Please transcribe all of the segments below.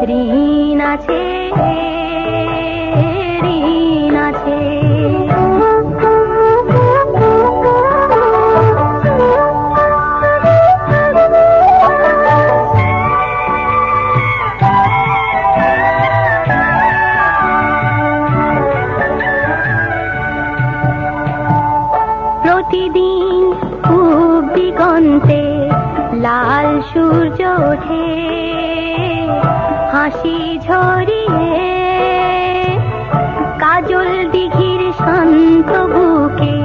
ঋণ আছে, ঋণ আছে। প্রতিদিন পূব দিগন্তে লাল সূর্য ওঠে, হাসি ঝরিয়ে কাজল দিঘির শান্ত বুকে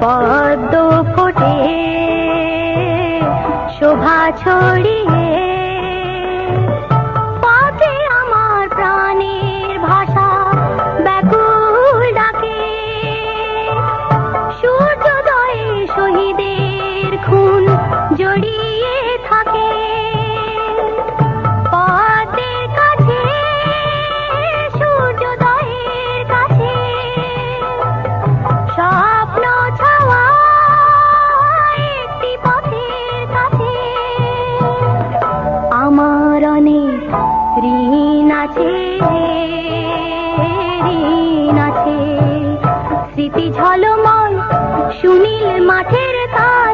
পদ্ম ফোটে, শোভা ছড়িয়ে পথে আমার প্রাণের ভাষা ব্যাকুল ডাকে। সূর্যোদয়ে শহীদের খুন জড়িয়ে থাকে, পথের কাছে সূর্যোদয়ের কাছে স্বপ্ন ছাওয়া একটি পথের কাছে। আমার অনেক ঋণ আছে, ঋণ আছে। স্মৃতি ঝলমল সুনীল মাঠের তার